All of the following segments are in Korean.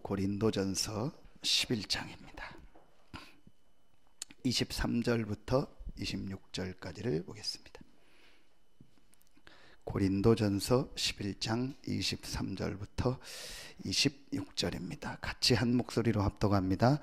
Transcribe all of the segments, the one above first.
고린도전서 11장입니다. 23절부터 26절까지를 보겠습니다. 고린도전서 11장 23절부터 26절입니다. 같이 한 목소리로 합독합니다.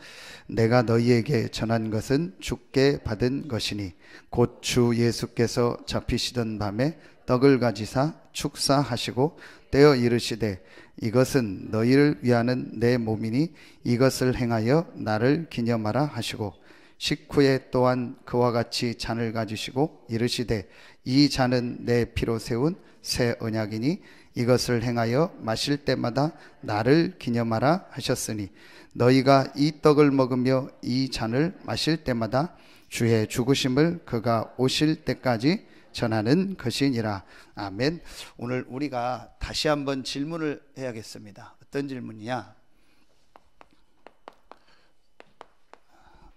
내가 너희에게 전한 것은 주께 받은 것이니 곧 주 예수께서 잡히시던 밤에 떡을 가지사 축사하시고 떼어 이르시되 이것은 너희를 위하는 내 몸이니 이것을 행하여 나를 기념하라 하시고 식후에 또한 그와 같이 잔을 가지시고 이르시되 이 잔은 내 피로 세운 새 언약이니 이것을 행하여 마실 때마다 나를 기념하라 하셨으니 너희가 이 떡을 먹으며 이 잔을 마실 때마다 주의 죽으심을 그가 오실 때까지 전하는 것이니라. 아멘. 오늘 우리가 다시 한번 질문을 해야겠습니다. 어떤 질문이냐?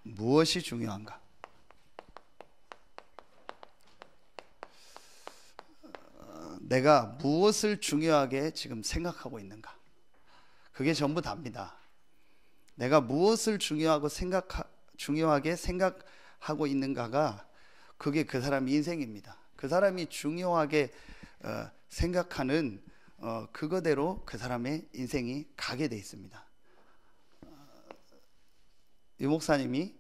무엇이 중요한가? 내가 무엇을 중요하게 지금 생각하고 있는가? 그게 전부 답니다. 내가 무엇을 중요하게 생각하고 있는가가 그게 그 사람의 인생입니다. 그 사람이 중요하게 생각하는 그거대로 그 사람의 인생이 가게 돼 있습니다. 유 목사님이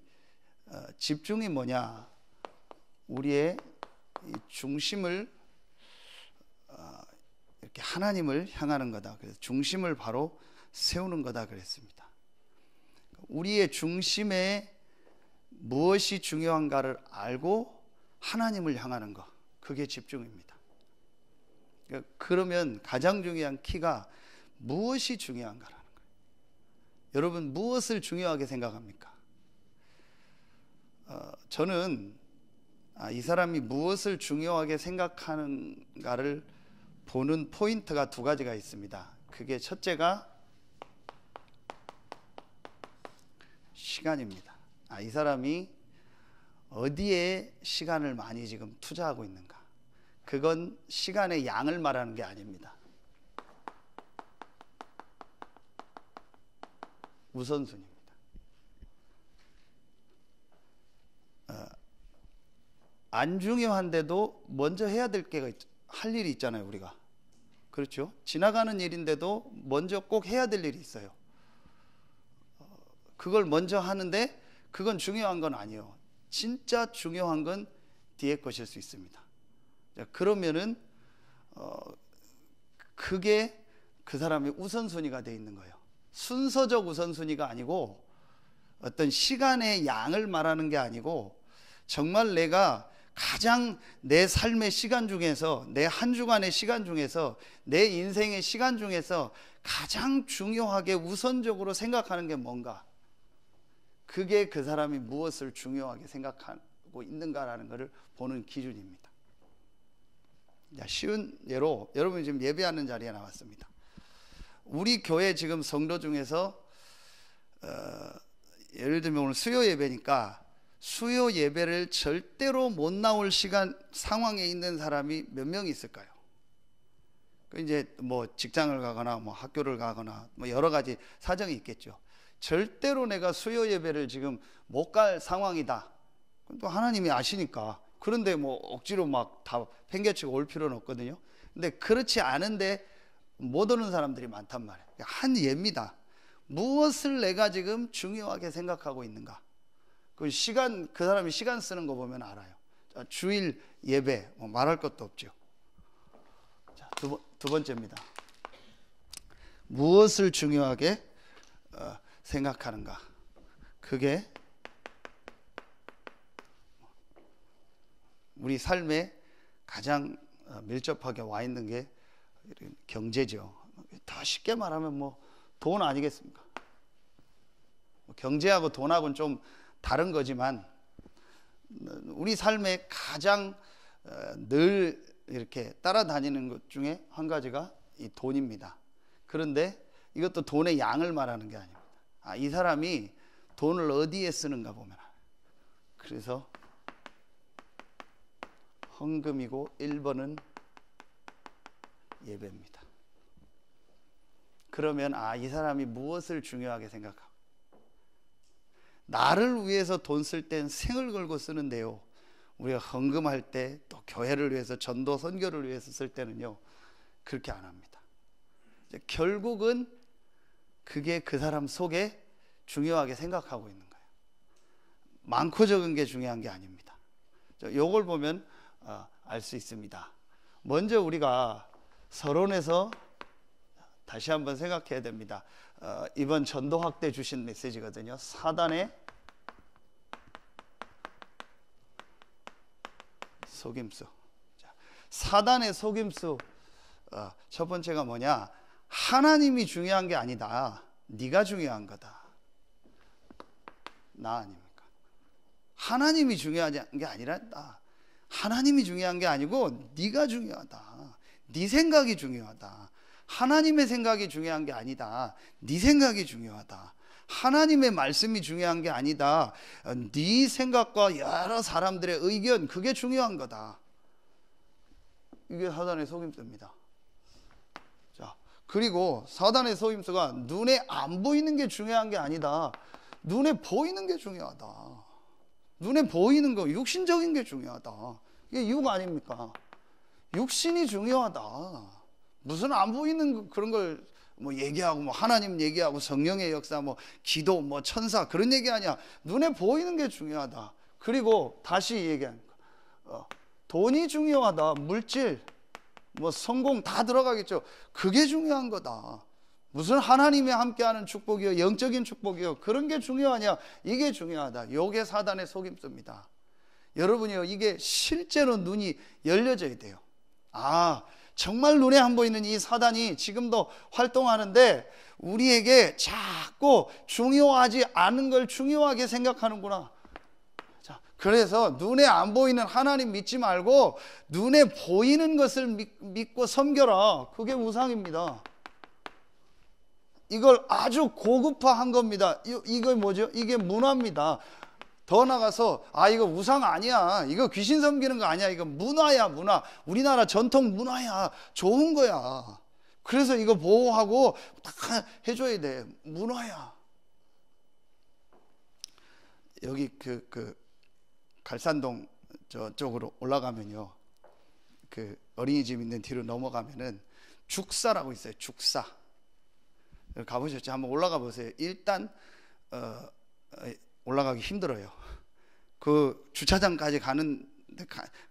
집중이 뭐냐? 우리의 중심을 이렇게 하나님을 향하는 거다. 그래서 중심을 바로 세우는 거다 그랬습니다. 우리의 중심에 무엇이 중요한가를 알고 하나님을 향하는 것, 그게 집중입니다. 그러면 가장 중요한 키가 무엇이 중요한가라는 거예요. 여러분 무엇을 중요하게 생각합니까? 저는 이 사람이 무엇을 중요하게 생각하는가를 보는 포인트가 두 가지가 있습니다. 그게 첫째가 시간입니다. 이 사람이 어디에 시간을 많이 지금 투자하고 있는가? 그건 시간의 양을 말하는 게 아닙니다. 우선순위입니다. 안 중요한데도 먼저 해야 될 게 할 일이 있잖아요, 우리가. 그렇죠? 지나가는 일인데도 먼저 꼭 해야 될 일이 있어요. 그걸 먼저 하는데 그건 중요한 건 아니에요. 진짜 중요한 건 뒤에 것일 수 있습니다. 그러면은 그게 그 사람의 우선순위가 되어 있는 거예요. 순서적 우선순위가 아니고 어떤 시간의 양을 말하는 게 아니고 정말 내가 가장 내 삶의 시간 중에서 내 한 주간의 시간 중에서 내 인생의 시간 중에서 가장 중요하게 우선적으로 생각하는 게 뭔가, 그게 그 사람이 무엇을 중요하게 생각하고 있는가라는 것을 보는 기준입니다. 쉬운 예로 여러분이 지금 예배하는 자리에 나왔습니다. 우리 교회 지금 성도 중에서 예를 들면 오늘 수요 예배니까 수요 예배를 절대로 못 나올 시간 상황에 있는 사람이 몇 명이 있을까요? 이제 뭐 직장을 가거나 뭐 학교를 가거나 뭐 여러 가지 사정이 있겠죠. 절대로 내가 수요 예배를 지금 못 갈 상황이다. 또 하나님이 아시니까. 그런데 뭐 억지로 막 다 팽개치고 올 필요는 없거든요. 근데 그렇지 않은데 못 오는 사람들이 많단 말이에요. 한 예입니다. 무엇을 내가 지금 중요하게 생각하고 있는가? 그 시간, 그 사람이 시간 쓰는 거 보면 알아요. 자, 주일 예배 뭐 말할 것도 없죠. 자, 두 번째입니다. 무엇을 중요하게 생각하는가? 그게 우리 삶에 가장 밀접하게 와 있는 게 경제죠. 더 쉽게 말하면 뭐 돈 아니겠습니까? 경제하고 돈하고는 좀 다른 거지만 우리 삶에 가장 늘 이렇게 따라다니는 것 중에 한 가지가 이 돈입니다. 그런데 이것도 돈의 양을 말하는 게 아닙니다. 이 사람이 돈을 어디에 쓰는가 보면 알아요. 그래서 헌금이고 1번은 예배입니다. 그러면 이 사람이 무엇을 중요하게 생각하고, 나를 위해서 돈 쓸 땐 생을 걸고 쓰는데요, 우리가 헌금할 때 또 교회를 위해서 전도 선교를 위해서 쓸 때는요 그렇게 안 합니다. 결국은 그게 그 사람 속에 중요하게 생각하고 있는 거예요. 많고 적은 게 중요한 게 아닙니다. 요걸 보면 알 수 있습니다. 먼저 우리가 서론에서 다시 한번 생각해야 됩니다. 이번 전도학 때 주신 메시지거든요. 사단의 속임수. 사단의 속임수, 첫 번째가 뭐냐? 하나님이 중요한 게 아니다, 네가 중요한 거다. 나 아닙니까? 하나님이 중요한 게 아니라 하나님이 중요한 게 아니고 네가 중요하다. 네 생각이 중요하다. 하나님의 생각이 중요한 게 아니다, 네 생각이 중요하다. 하나님의 말씀이 중요한 게 아니다, 네 생각과 여러 사람들의 의견, 그게 중요한 거다. 이게 사단의 속임수입니다. 자, 그리고 사단의 속임수가 눈에 안 보이는 게 중요한 게 아니다, 눈에 보이는 게 중요하다. 눈에 보이는 거, 육신적인 게 중요하다. 이게 이유가 아닙니까? 육신이 중요하다. 무슨 안 보이는 그런 걸 뭐 얘기하고, 뭐 하나님 얘기하고 성령의 역사, 뭐 기도, 뭐 천사, 그런 얘기 아니야. 눈에 보이는 게 중요하다. 그리고 다시 얘기하니까 돈이 중요하다. 물질, 뭐 성공 다 들어가겠죠. 그게 중요한 거다. 무슨 하나님이 함께하는 축복이요, 영적인 축복이요, 그런 게 중요하냐? 이게 중요하다. 요게 사단의 속임수입니다. 여러분이요, 이게 실제로 눈이 열려져야 돼요. 정말 눈에 안 보이는 이 사단이 지금도 활동하는데 우리에게 자꾸 중요하지 않은 걸 중요하게 생각하는구나. 자, 그래서 눈에 안 보이는 하나님 믿지 말고 눈에 보이는 것을 믿고 섬겨라. 그게 우상입니다. 이걸 아주 고급화한 겁니다. 이거 뭐죠? 이게 문화입니다. 더 나가서 이거 우상 아니야, 이거 귀신 섬기는 거 아니야, 이거 문화야, 문화. 우리나라 전통 문화야, 좋은 거야. 그래서 이거 보호하고 다 해줘야 돼. 문화야. 여기 그 갈산동 저쪽으로 올라가면요, 그 어린이집 있는 뒤로 넘어가면은 죽사라고 있어요. 죽사. 가보셨죠? 한번 올라가 보세요. 일단 올라가기 힘들어요. 그 주차장까지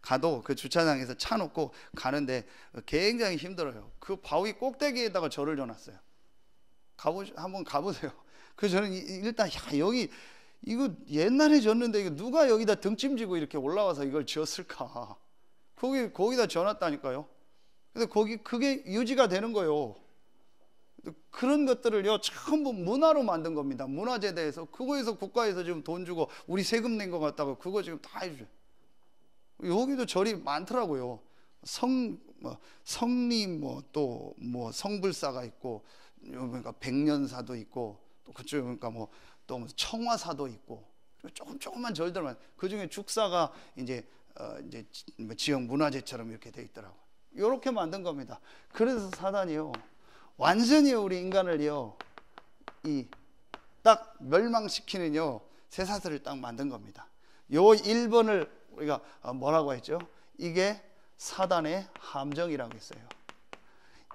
가도 그 주차장에서 차 놓고 가는데 굉장히 힘들어요. 그 바위 꼭대기에다가 절을 져놨어요. 한번 가보세요. 그래서 저는 일단 여기 이거 옛날에 졌는데 이거 누가 여기다 등짐지고 이렇게 올라와서 이걸 지었을까? 거기다 져놨다니까요. 근데 그게 유지가 되는 거예요. 그런 것들을요 전부 문화로 만든 겁니다. 문화재대에서, 그거에서 국가에서 지금 돈 주고 우리 세금 낸 것 같다고 그거 지금 다 해줘요. 여기도 절이 많더라고요. 성리 또 성불사가 있고, 그러니까 백년사도 있고, 또 그쪽에 그러니까 또 청화사도 있고, 조금만 절들만, 그 중에 죽사가 이제 지역 문화재처럼 이렇게 돼 있더라고요. 이렇게 만든 겁니다. 그래서 사단이요, 완전히 우리 인간을요 딱 멸망시키는요 쇠사슬을 딱 만든 겁니다. 요 1번을 우리가 뭐라고 했죠? 이게 사단의 함정이라고 했어요.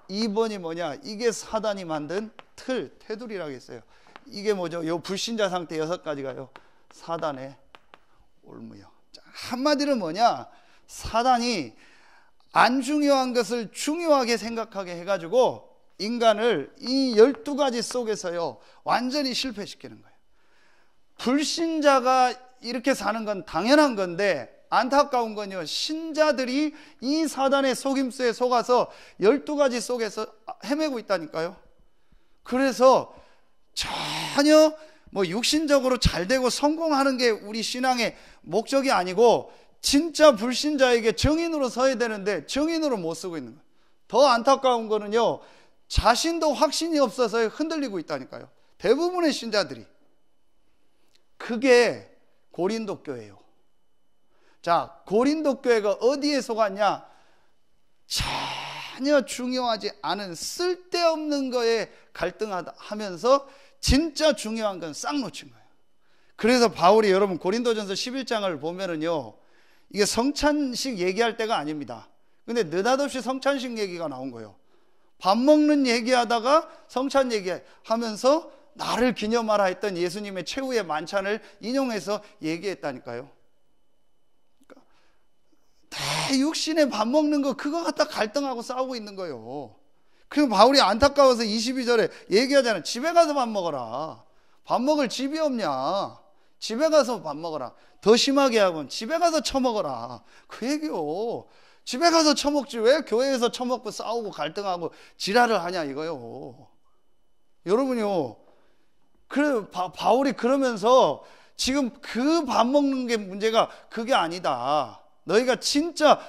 2번이 뭐냐? 이게 사단이 만든 테두리라고 했어요. 이게 뭐죠? 요 불신자 상태 6가지가요 사단의 올무요. 한마디로 뭐냐? 사단이 안 중요한 것을 중요하게 생각하게 해가지고 인간을 이 12가지 속에서요 완전히 실패시키는 거예요. 불신자가 이렇게 사는 건 당연한 건데, 안타까운 건요, 신자들이 이 사단의 속임수에 속아서 12가지 속에서 헤매고 있다니까요. 그래서 전혀 육신적으로 잘 되고 성공하는 게 우리 신앙의 목적이 아니고, 진짜 불신자에게 정인으로 서야 되는데 정인으로 못 서고 있는 거예요. 더 안타까운 거는요, 자신도 확신이 없어서 흔들리고 있다니까요. 대부분의 신자들이. 그게 고린도 교회예요. 자, 고린도 교회가 어디에 속았냐? 전혀 중요하지 않은 쓸데없는 거에 갈등하면서 진짜 중요한 건 싹 놓친 거예요. 그래서 바울이 여러분 고린도전서 11장을 보면은요, 이게 성찬식 얘기할 때가 아닙니다. 근데 느닷없이 성찬식 얘기가 나온 거예요. 밥 먹는 얘기하다가 성찬 얘기하면서 나를 기념하라 했던 예수님의 최후의 만찬을 인용해서 얘기했다니까요. 그러니까 대육신에 밥 먹는 거 그거 갖다 갈등하고 싸우고 있는 거예요. 그리고 바울이 안타까워서 22절에 얘기하잖아요. 집에 가서 밥 먹어라. 밥 먹을 집이 없냐. 집에 가서 밥 먹어라. 더 심하게 하면 집에 가서 처먹어라. 그 얘기요. 집에 가서 처먹지 왜 교회에서 처먹고 싸우고 갈등하고 지랄을 하냐 이거요. 여러분요, 그래 바울이 그러면서 지금 그 밥 먹는 게 문제가 그게 아니다. 너희가 진짜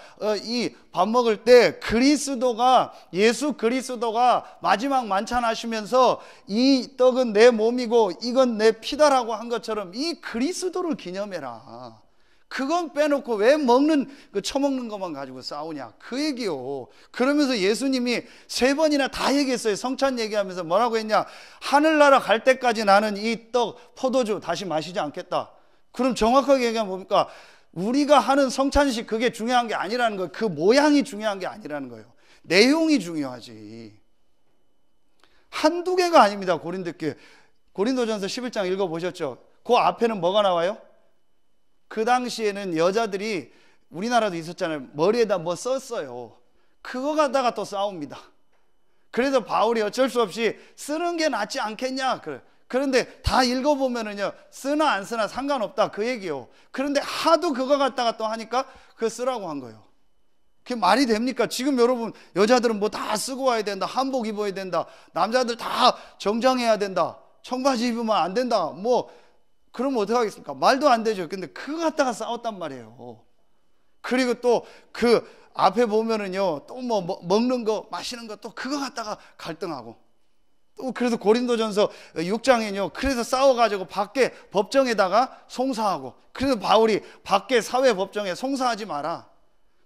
이 밥 먹을 때 그리스도가, 예수 그리스도가 마지막 만찬 하시면서 이 떡은 내 몸이고 이건 내 피다라고 한 것처럼 이 그리스도를 기념해라. 그건 빼놓고 왜 처먹는 것만 가지고 싸우냐 그 얘기요. 그러면서 예수님이 3번이나 다 얘기했어요. 성찬 얘기하면서 뭐라고 했냐. 하늘나라 갈 때까지 나는 이 떡 포도주 다시 마시지 않겠다. 그럼 정확하게 얘기하면 뭡니까? 우리가 하는 성찬식 그게 중요한 게 아니라는 거예요. 그 모양이 중요한 게 아니라는 거예요. 내용이 중요하지. 한두 개가 아닙니다. 고린도전서 11장 읽어보셨죠? 그 앞에는 뭐가 나와요? 그 당시에는 여자들이, 우리나라도 있었잖아요, 머리에다 뭐 썼어요. 그거 갖다가 또 싸웁니다. 그래서 바울이 어쩔 수 없이 쓰는 게 낫지 않겠냐. 그런데 다 읽어보면은요, 쓰나 안 쓰나 상관없다 그 얘기요. 그런데 하도 그거 갖다가 또 하니까 그거 쓰라고 한 거예요. 그게 말이 됩니까? 지금 여러분 여자들은 뭐 다 쓰고 와야 된다, 한복 입어야 된다, 남자들 다 정장해야 된다, 청바지 입으면 안 된다, 뭐 그러면 어떡하겠습니까? 말도 안 되죠. 근데 그거 갖다가 싸웠단 말이에요. 그리고 또 그 앞에 보면은요, 또 뭐 먹는 거 마시는 거 또 그거 갖다가 갈등하고, 또 그래서 고린도전서 6장에는요, 그래서 싸워가지고 밖에 법정에다가 송사하고, 그래서 바울이 밖에 사회 법정에 송사하지 마라.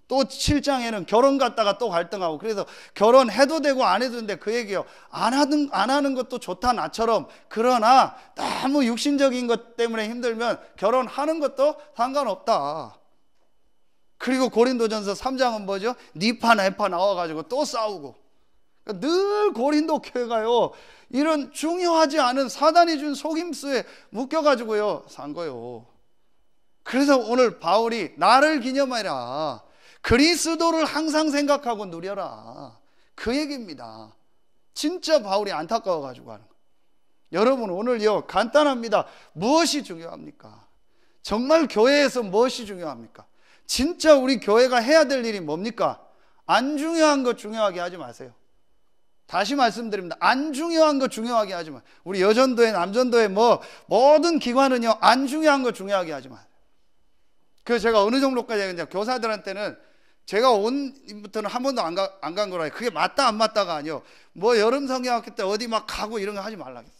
또 7장에는 결혼 갖다가 또 갈등하고, 그래서 결혼해도 되고 안 해도 되는데 그 얘기요. 안 하는 것도 좋다 나처럼. 그러나 너무 육신적인 것 때문에 힘들면 결혼하는 것도 상관없다. 그리고 고린도전서 3장은 뭐죠? 니파 내파 나와가지고 또 싸우고. 늘 고린도 교회가요, 이런 중요하지 않은 사단이 준 속임수에 묶여가지고요 산 거예요. 그래서 오늘 바울이 나를 기념하라, 그리스도를 항상 생각하고 누려라, 그 얘기입니다. 진짜 바울이 안타까워가지고 하는 거예요. 여러분 오늘요 간단합니다. 무엇이 중요합니까? 정말 교회에서 무엇이 중요합니까? 진짜 우리 교회가 해야 될 일이 뭡니까? 안 중요한 거 중요하게 하지 마세요. 다시 말씀드립니다. 안 중요한 거 중요하게 하지 마세요. 우리 여전도회, 남전도회 뭐 모든 기관은요 안 중요한 거 중요하게 하지 마세요. 그래서 제가 어느 정도까지 이제 교사들한테는, 제가 온 부터는 한 번도 안 간 거라, 그게 맞다 안 맞다가 아니요, 뭐 여름 성경학교 때 어디 막 가고 이런 거 하지 말라 했어요.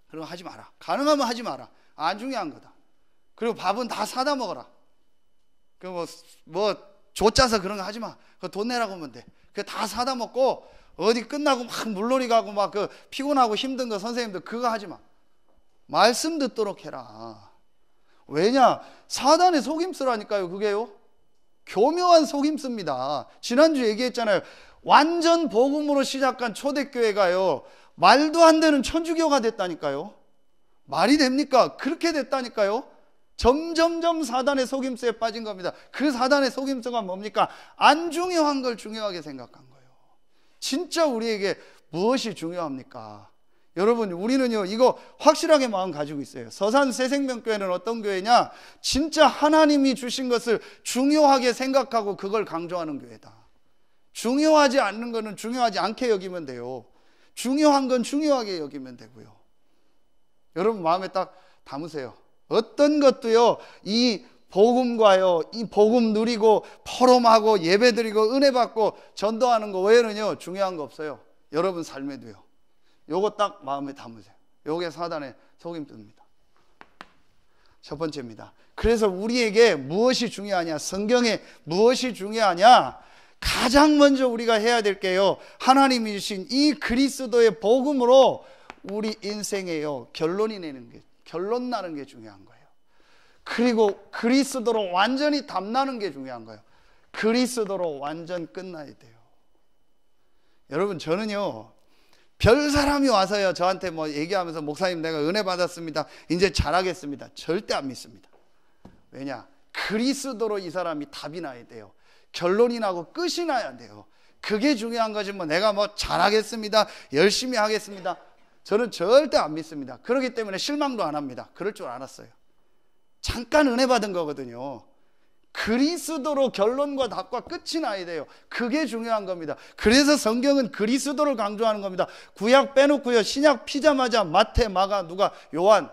그런 거 하지 마라. 가능하면 하지 마라. 안 중요한 거다. 그리고 밥은 다 사다 먹어라. 그 뭐 조짜서 그런 거 하지 마. 그 돈 내라고 하면 돼. 그 다 사다 먹고 어디 끝나고 막 물놀이 가고 막 그 피곤하고 힘든 거 선생님들 그거 하지 마. 말씀 듣도록 해라. 왜냐? 사단의 속임수라니까요. 그게요. 교묘한 속임수입니다. 지난주 얘기했잖아요. 완전 복음으로 시작한 초대교회가요, 말도 안 되는 천주교가 됐다니까요. 말이 됩니까? 그렇게 됐다니까요. 점점점 사단의 속임수에 빠진 겁니다. 그 사단의 속임수가 뭡니까? 안 중요한 걸 중요하게 생각한 거예요. 진짜 우리에게 무엇이 중요합니까? 여러분 우리는요 이거 확실하게 마음 가지고 있어요. 서산 새생명교회는 어떤 교회냐? 진짜 하나님이 주신 것을 중요하게 생각하고 그걸 강조하는 교회다. 중요하지 않는 거는 중요하지 않게 여기면 돼요. 중요한 건 중요하게 여기면 되고요. 여러분 마음에 딱 담으세요. 어떤 것도요 이 복음과요, 이 복음 누리고 포럼하고 예배드리고 은혜 받고 전도하는 거 외에는요 중요한 거 없어요. 여러분 삶에도요. 요거 딱 마음에 담으세요. 요게 사단의 속임수입니다. 첫 번째입니다. 그래서 우리에게 무엇이 중요하냐? 성경에 무엇이 중요하냐? 가장 먼저 우리가 해야 될 게요, 하나님이 주신 이 그리스도의 복음으로 우리 인생에요 결론 나는 게 중요한 거예요. 그리고 그리스도로 완전히 담나는 게 중요한 거예요. 그리스도로 완전 끝나야 돼요. 여러분, 저는요, 별 사람이 와서요 저한테 뭐 얘기하면서 목사님 내가 은혜 받았습니다, 이제 잘하겠습니다, 절대 안 믿습니다. 왜냐? 그리스도로 이 사람이 답이 나야 돼요. 결론이 나고 끝이 나야 돼요. 그게 중요한 거지, 뭐 내가 뭐 잘하겠습니다, 열심히 하겠습니다, 저는 절대 안 믿습니다. 그렇기 때문에 실망도 안 합니다. 그럴 줄 알았어요. 잠깐 은혜 받은 거거든요. 그리스도로 결론과 답과 끝이 나야 돼요. 그게 중요한 겁니다. 그래서 성경은 그리스도를 강조하는 겁니다. 구약 빼놓고요, 신약 피자마자 마태, 마가, 누가, 요한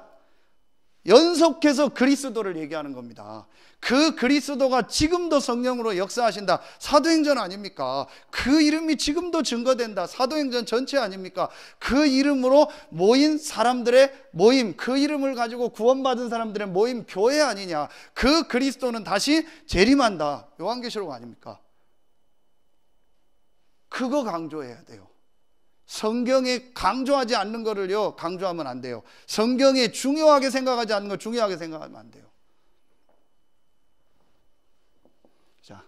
연속해서 그리스도를 얘기하는 겁니다. 그 그리스도가 지금도 성령으로 역사하신다, 사도행전 아닙니까? 그 이름이 지금도 증거된다, 사도행전 전체 아닙니까? 그 이름으로 모인 사람들의 모임, 그 이름을 가지고 구원받은 사람들의 모임, 교회 아니냐? 그 그리스도는 다시 재림한다, 요한계시록 아닙니까? 그거 강조해야 돼요. 성경에 강조하지 않는 거를요 강조하면 안 돼요. 성경에 중요하게 생각하지 않는 거 중요하게 생각하면 안 돼요. 자,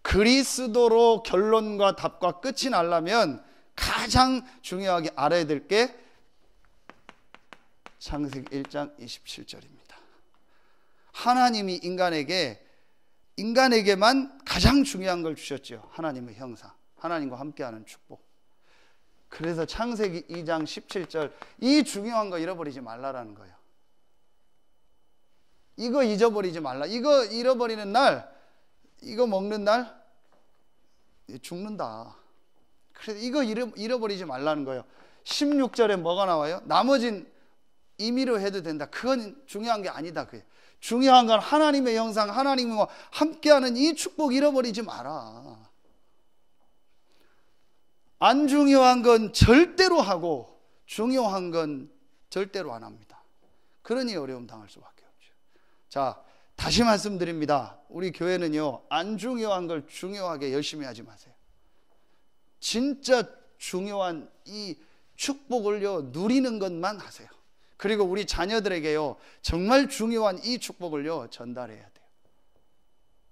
그리스도로 결론과 답과 끝이 나려면 가장 중요하게 알아야 될 게 창세기 1장 27절입니다. 하나님이 인간에게만 가장 중요한 걸 주셨죠. 하나님의 형상, 하나님과 함께하는 축복. 그래서 창세기 2장 17절, 이 중요한 거 잃어버리지 말라라는 거예요. 이거 잊어버리지 말라. 이거 잃어버리는 날, 이거 먹는 날 죽는다. 그래서 이거 잃어버리지 말라는 거예요. 16절에 뭐가 나와요? 나머진 임의로 해도 된다. 그건 중요한 게 아니다. 그게 중요한 건 하나님의 형상, 하나님과 함께하는 이 축복 잃어버리지 마라. 안 중요한 건 절대로 하고 중요한 건 절대로 안 합니다. 그러니 어려움 당할 수밖에 없죠. 자, 다시 말씀드립니다. 우리 교회는요, 안 중요한 걸 중요하게 열심히 하지 마세요. 진짜 중요한 이 축복을요 누리는 것만 하세요. 그리고 우리 자녀들에게요 정말 중요한 이 축복을요 전달해야 돼요.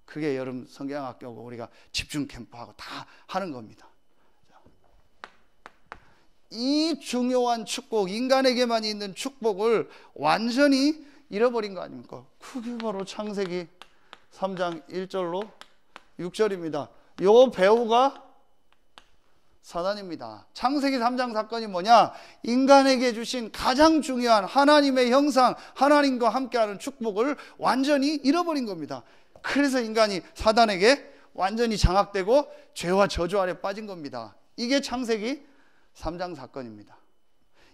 그게 여름 성경학교고 우리가 집중 캠프하고 다 하는 겁니다. 이 중요한 축복, 인간에게만 있는 축복을 완전히 잃어버린 거 아닙니까? 그게 바로 창세기 3장 1절로 6절입니다. 요 배우가 사단입니다. 창세기 3장 사건이 뭐냐? 인간에게 주신 가장 중요한 하나님의 형상, 하나님과 함께하는 축복을 완전히 잃어버린 겁니다. 그래서 인간이 사단에게 완전히 장악되고 죄와 저주 아래 빠진 겁니다. 이게 창세기 3장 사건입니다.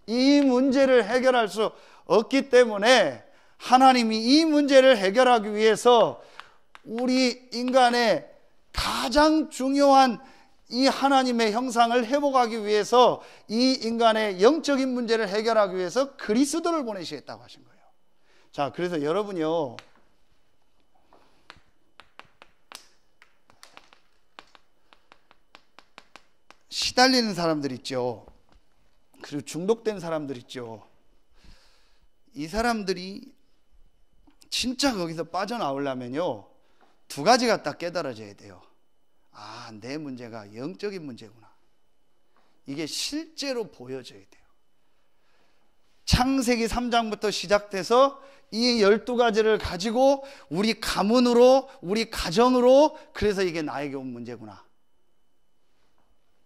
이 문제를 해결할 수 없기 때문에 하나님이 이 문제를 해결하기 위해서 우리 인간의 가장 중요한 이 하나님의 형상을 회복하기 위해서 이 인간의 영적인 문제를 해결하기 위해서 그리스도를 보내시겠다고 하신 거예요. 자, 그래서 여러분이요, 시달리는 사람들 있죠. 그리고 중독된 사람들 있죠. 이 사람들이 진짜 거기서 빠져나오려면요 두 가지가 딱 깨달아져야 돼요. 아, 내 문제가 영적인 문제구나. 이게 실제로 보여져야 돼요. 창세기 3장부터 시작돼서 이 12가지를 가지고 우리 가문으로, 우리 가정으로, 그래서 이게 나에게 온 문제구나,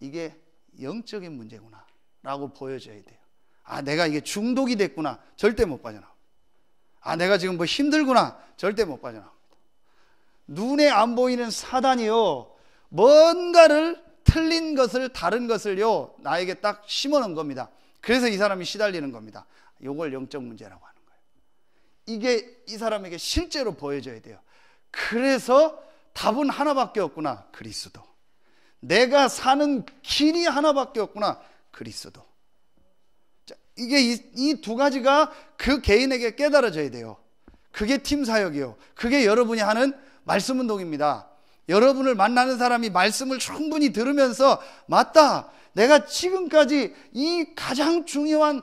이게 영적인 문제구나 라고 보여져야 돼요. 아, 내가 이게 중독이 됐구나, 절대 못 빠져나옵니다. 아, 내가 지금 뭐 힘들구나, 절대 못 빠져나옵니다. 눈에 안 보이는 사단이요 뭔가를 틀린 것을, 다른 것을요 나에게 딱 심어놓은 겁니다. 그래서 이 사람이 시달리는 겁니다. 이걸 영적 문제라고 하는 거예요. 이게 이 사람에게 실제로 보여져야 돼요. 그래서 답은 하나밖에 없구나, 그리스도. 내가 사는 길이 하나밖에 없구나, 그리스도. 자, 이게 이 두 가지가 그 개인에게 깨달아져야 돼요. 그게 팀 사역이요, 그게 여러분이 하는 말씀 운동입니다. 여러분을 만나는 사람이 말씀을 충분히 들으면서 맞다, 내가 지금까지 이 가장 중요한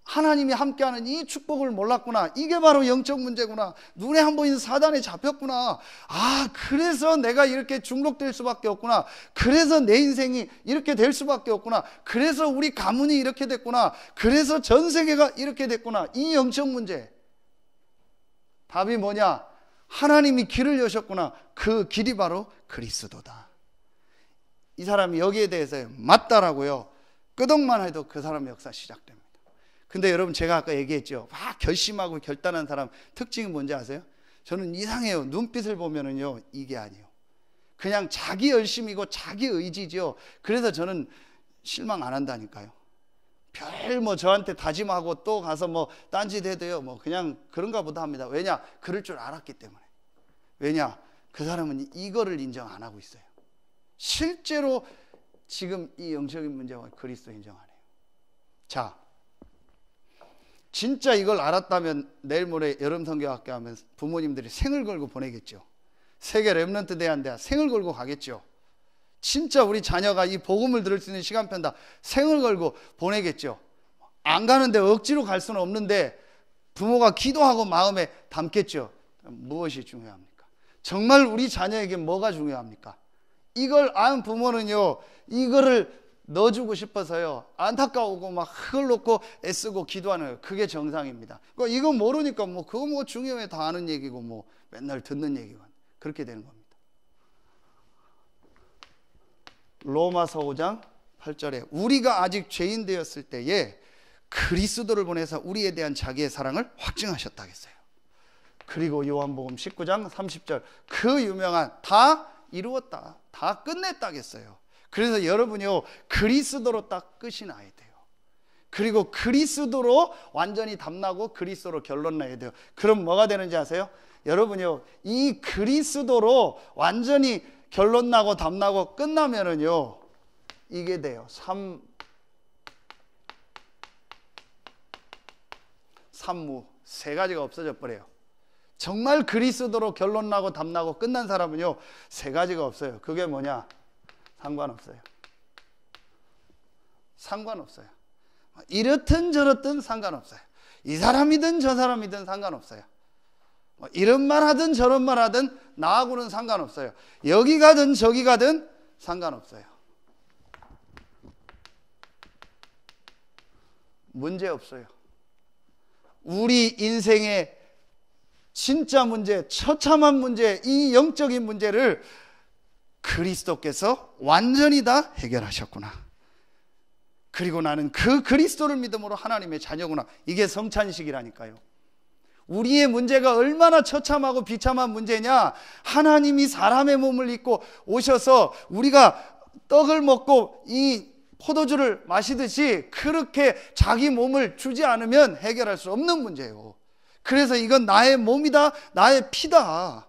하나님이 함께하는 이 축복을 몰랐구나, 이게 바로 영적 문제구나, 눈에 안 보이는 사단에 잡혔구나, 아 그래서 내가 이렇게 중독될 수밖에 없구나, 그래서 내 인생이 이렇게 될 수밖에 없구나, 그래서 우리 가문이 이렇게 됐구나, 그래서 전 세계가 이렇게 됐구나. 이 영적 문제 답이 뭐냐? 하나님이 길을 여셨구나. 그 길이 바로 그리스도다. 이 사람이 여기에 대해서 맞다라고요 끄덕만 해도 그 사람의 역사 시작됩니다. 근데 여러분, 제가 아까 얘기했죠, 막 결심하고 결단한 사람 특징이 뭔지 아세요? 저는 이상해요. 눈빛을 보면은요 이게 아니에요. 그냥 자기 열심이고 자기 의지죠. 그래서 저는 실망 안 한다니까요. 별 뭐 저한테 다짐하고 또 가서 뭐 딴짓 해도요 뭐 그냥 그런가 보다 합니다. 왜냐? 그럴 줄 알았기 때문에. 왜냐? 그 사람은 이거를 인정 안 하고 있어요. 실제로 지금 이 영적인 문제와 그리스도 인정 안 해요. 자, 진짜 이걸 알았다면 내일 모레 여름 성경학교 하면 부모님들이 생을 걸고 보내겠죠. 세계 렘넌트 대한대학 생을 걸고 가겠죠. 진짜 우리 자녀가 이 복음을 들을 수 있는 시간표다 생을 걸고 보내겠죠. 안 가는데 억지로 갈 수는 없는데 부모가 기도하고 마음에 담겠죠. 무엇이 중요합니까? 정말 우리 자녀에게 뭐가 중요합니까? 이걸 안 부모는요 이거를 넣어주고 싶어서요 안타까우고 막 흙을 놓고 애쓰고 기도하는 거예요. 그게 정상입니다. 그러니까 이거 모르니까 뭐 그거 뭐 중요해, 다 아는 얘기고 뭐 맨날 듣는 얘기고 그렇게 되는 겁니다. 로마서 5장 8절에 우리가 아직 죄인 되었을 때에 그리스도를 보내서 우리에 대한 자기의 사랑을 확증하셨다 했어요. 그리고 요한복음 19장 30절 그 유명한 다 이루었다, 다 끝냈다 했어요. 그래서 여러분이요 그리스도로 딱 끝이 나야 돼요. 그리고 그리스도로 완전히 담나고 그리스도로 결론 나야 돼요. 그럼 뭐가 되는지 아세요? 여러분이요 이 그리스도로 완전히 결론 나고 담나고 끝나면은요 이게 돼요. 삼무 세 가지가 없어져 버려요. 정말 그리스도로 결론 나고 담나고 끝난 사람은요 세 가지가 없어요. 그게 뭐냐? 상관없어요. 상관없어요. 이렇든 저렇든 상관없어요. 이 사람이든 저 사람이든 상관없어요. 이런 말 하든 저런 말 하든 나하고는 상관없어요. 여기 가든 저기 가든 상관없어요. 문제 없어요. 우리 인생의 진짜 문제, 처참한 문제, 이 영적인 문제를 그리스도께서 완전히 다 해결하셨구나. 그리고 나는 그 그리스도를 믿음으로 하나님의 자녀구나. 이게 성찬식이라니까요. 우리의 문제가 얼마나 처참하고 비참한 문제냐? 하나님이 사람의 몸을 입고 오셔서 우리가 떡을 먹고 이 포도주를 마시듯이 그렇게 자기 몸을 주지 않으면 해결할 수 없는 문제예요. 그래서 이건 나의 몸이다, 나의 피다.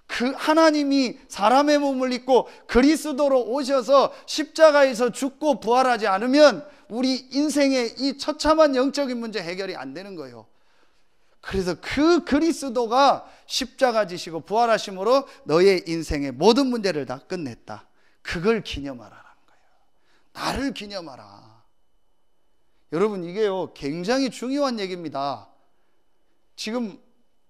그 하나님이 사람의 몸을 입고 그리스도로 오셔서 십자가에서 죽고 부활하지 않으면 우리 인생의 이 처참한 영적인 문제 해결이 안 되는 거예요. 그래서 그 그리스도가 십자가 지시고 부활하심으로 너의 인생의 모든 문제를 다 끝냈다. 그걸 기념하라는 거예요. 나를 기념하라. 여러분 이게요 굉장히 중요한 얘기입니다. 지금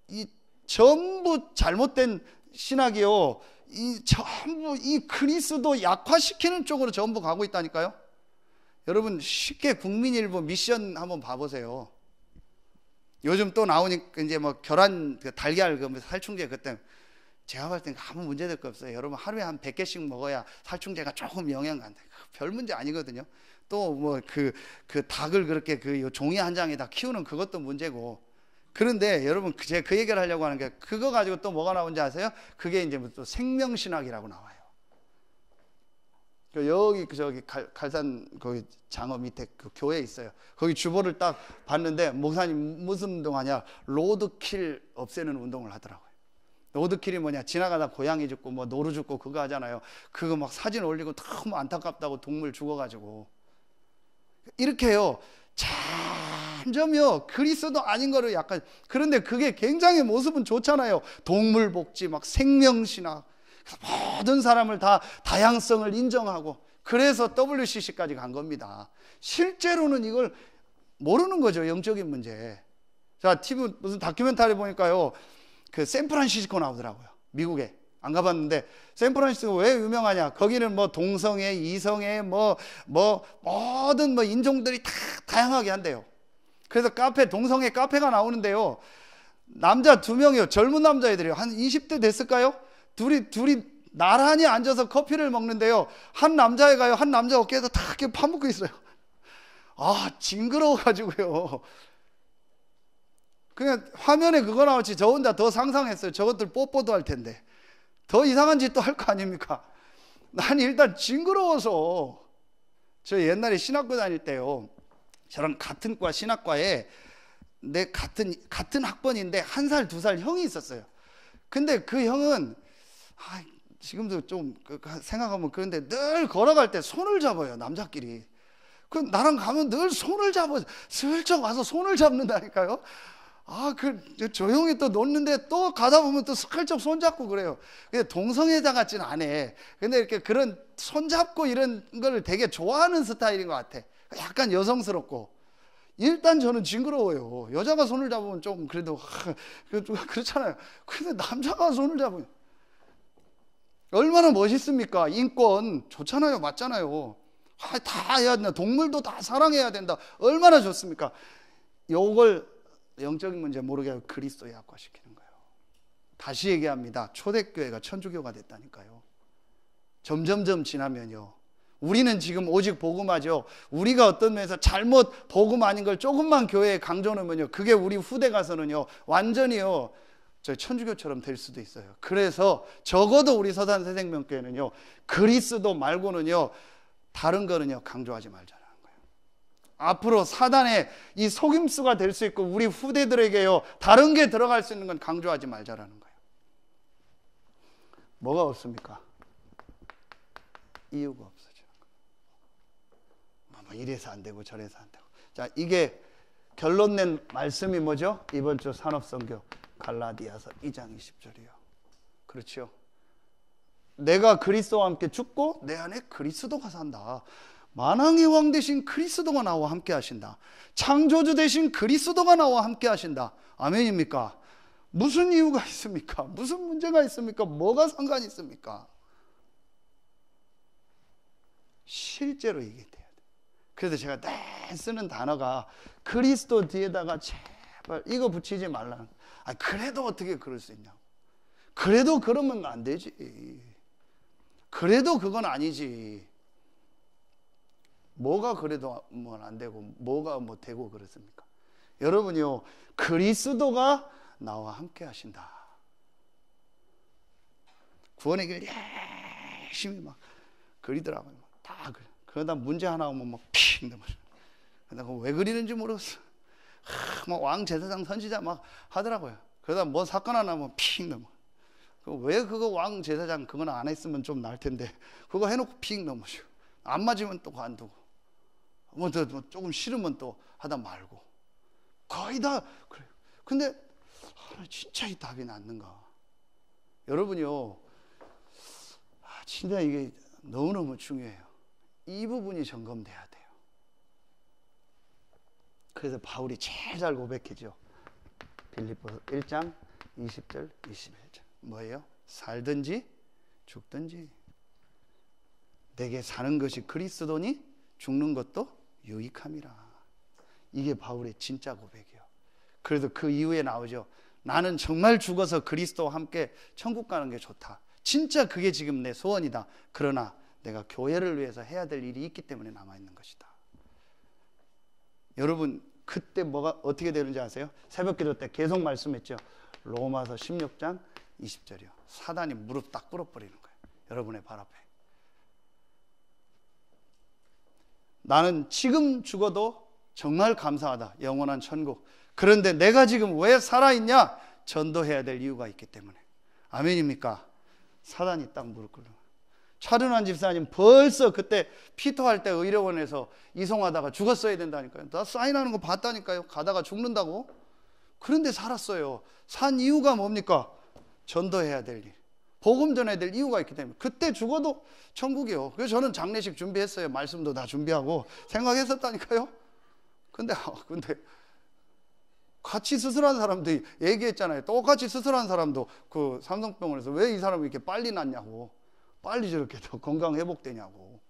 이 전부 잘못된 신학이요 이 전부 이 그리스도 약화시키는 쪽으로 전부 가고 있다니까요. 여러분 쉽게 국민일보 미션 한번 봐보세요. 요즘 또 나오니까 이제 뭐 계란 그 달걀 그 살충제 그때 제가 봤을 때는 아무 문제 될 거 없어요. 여러분 하루에 한 100개씩 먹어야 살충제가 조금 영향 간다. 별 문제 아니거든요. 또 뭐 그 닭을 그렇게 그 종이 한 장에다 키우는 그것도 문제고. 그런데 여러분 제가 그 얘기를 하려고 하는 게 그거 가지고 또 뭐가 나온지 아세요? 그게 이제 또 생명신학이라고 나와요. 여기 저기 갈산 거기 장어 밑에 그 교회 있어요. 거기 주보를 딱 봤는데 목사님 무슨 운동하냐? 로드킬 없애는 운동을 하더라고요. 로드킬이 뭐냐? 지나가다 고양이 죽고 뭐 노루 죽고 그거 하잖아요. 그거 막 사진 올리고 너무 안타깝다고 동물 죽어가지고 이렇게요. 점점요 그리스도 아닌 거를 약간 그런데 그게 굉장히 모습은 좋잖아요. 동물 복지 막 생명신학 모든 사람을 다 다양성을 인정하고 그래서 WCC까지 간 겁니다. 실제로는 이걸 모르는 거죠. 영적인 문제. 자, TV 무슨 다큐멘터리 보니까요, 그 샌프란시스코 나오더라고요. 미국에. 안 가봤는데 샌프란시스코 왜 유명하냐? 거기는 뭐 동성애, 이성애, 모든 인종들이 다 다양하게 한대요. 그래서 동성애 카페가 나오는데요. 남자 2명이요. 젊은 남자애들이요. 한 20대 됐을까요? 둘이 나란히 앉아서 커피를 먹는데요. 한 남자애가요, 한 남자 어깨에서 다 이렇게 파묻고 있어요. 아, 징그러워가지고요. 그냥 화면에 그거 나왔지. 저 혼자 더 상상했어요. 저것들 뽀뽀도 할 텐데. 더 이상한 짓도 할 거 아닙니까? 난 일단 징그러워서. 저 옛날에 신학교 다닐 때요, 저랑 같은 과 신학과에 내 같은 학번인데 1살, 2살 형이 있었어요. 근데 그 형은 지금도 좀 생각하면 그런데 늘 걸어갈 때 손을 잡아요, 남자끼리. 그 나랑 가면 늘 손을 잡아, 슬쩍 와서 손을 잡는다니까요. 저 형이 또 놓는데 또 가다 보면 또 슬쩍 손잡고 그래요. 근데 동성애자 같지는 않아. 근데 이렇게 그런 손잡고 이런 걸 되게 좋아하는 스타일인 것 같아. 약간 여성스럽고. 일단 저는 징그러워요. 여자가 손을 잡으면 좀 그래도 그렇잖아요. 근데 남자가 손을 잡으면 얼마나 멋있습니까? 인권 좋잖아요. 맞잖아요. 다 해야 된다. 동물도 다 사랑해야 된다. 얼마나 좋습니까? 요걸 영적인 문제 모르게 하고 그리스도에 약화시키는 거예요. 다시 얘기합니다. 초대교회가 천주교가 됐다니까요. 점점점 지나면요, 우리는 지금 오직 복음하죠. 우리가 어떤 면에서 잘못 복음 아닌 걸 조금만 교회에 강조 넣으면요, 그게 우리 후대 가서는요 완전히요 저희 천주교처럼 될 수도 있어요. 그래서 적어도 우리 서산새생명교회는요, 그리스도 말고는요 다른 거는요 강조하지 말자라는 거예요. 앞으로 사단의 이 속임수가 될 수 있고 우리 후대들에게요 다른 게 들어갈 수 있는 건 강조하지 말자라는 거예요. 뭐가 없습니까? 이유가 없어지는 거예요. 이래서 안 되고 저래서 안 되고. 자, 이게 결론 낸 말씀이 뭐죠? 이번 주 산업선교 갈라디아서 2장 20절이요. 그렇죠. 내가 그리스도와 함께 죽고 내 안에 그리스도가 산다. 만왕의 왕 되신 그리스도가 나와 함께 하신다. 창조주 되신 그리스도가 나와 함께 하신다. 아멘입니까? 무슨 이유가 있습니까? 무슨 문제가 있습니까? 뭐가 상관이 있습니까? 실제로 이게 돼야 돼. 그래서 제가 늘 쓰는 단어가 그리스도 뒤에다가 제발 이거 붙이지 말라는. 그래도 어떻게 그럴 수 있냐고. 그래도 그러면 안 되지. 그래도 그건 아니지. 뭐가 그래도 뭐 안 되고 뭐가 뭐 되고 그렇습니까? 여러분이요, 그리스도가 나와 함께 하신다. 구원의 길 열심히 막 그리더라고요. 다 그래. 그러다 문제 하나 오면 막 픽 넘어져. 내가 왜 그리는지 모르겠어. 막 왕 제사장 선지자 막 하더라고요. 그러다 뭐 사건 하나 나면 픽 넘어. 왜 그거 왕 제사장 그건 안 했으면 좀 나을 텐데 그거 해놓고 픽 넘어지고, 안 맞으면 또 관두고, 뭐 조금 싫으면 또 하다 말고, 거의 다 그래요. 근데 진짜 이 답이 낫는가? 여러분이요, 진짜 이게 너무너무 중요해요. 이 부분이 점검돼야 돼요. 그래서 바울이 제일 잘 고백했죠. 빌립보서 1장 20절 21절 뭐예요? 살든지 죽든지 내게 사는 것이 그리스도니 죽는 것도 유익함이라. 이게 바울의 진짜 고백이에요. 그래도 그 이후에 나오죠. 나는 정말 죽어서 그리스도와 함께 천국 가는 게 좋다. 진짜 그게 지금 내 소원이다. 그러나 내가 교회를 위해서 해야 될 일이 있기 때문에 남아있는 것이다. 여러분, 그때 뭐가 어떻게 되는지 아세요? 새벽기도 때 계속 말씀했죠. 로마서 16장 20절이요. 사단이 무릎 딱 꿇어버리는 거예요. 여러분의 발 앞에. 나는 지금 죽어도 정말 감사하다. 영원한 천국. 그런데 내가 지금 왜 살아있냐? 전도해야 될 이유가 있기 때문에. 아멘입니까? 사단이 딱 무릎 꿇는 거예요. 차륜환 집사님 벌써 그때 피토할 때 의료원에서 이송하다가 죽었어야 된다니까요. 나 사인하는 거 봤다니까요. 가다가 죽는다고. 그런데 살았어요. 산 이유가 뭡니까? 전도해야 될 일. 복음 전해야 될 이유가 있기 때문에. 그때 죽어도 천국이요. 그래서 저는 장례식 준비했어요. 말씀도 다 준비하고 생각했었다니까요. 근데 같이 수술한 사람들이 얘기했잖아요. 똑같이 수술한 사람도 그 삼성병원에서 왜 이 사람이 이렇게 빨리 낫냐고, 빨리 저렇게 더 건강 회복되냐고.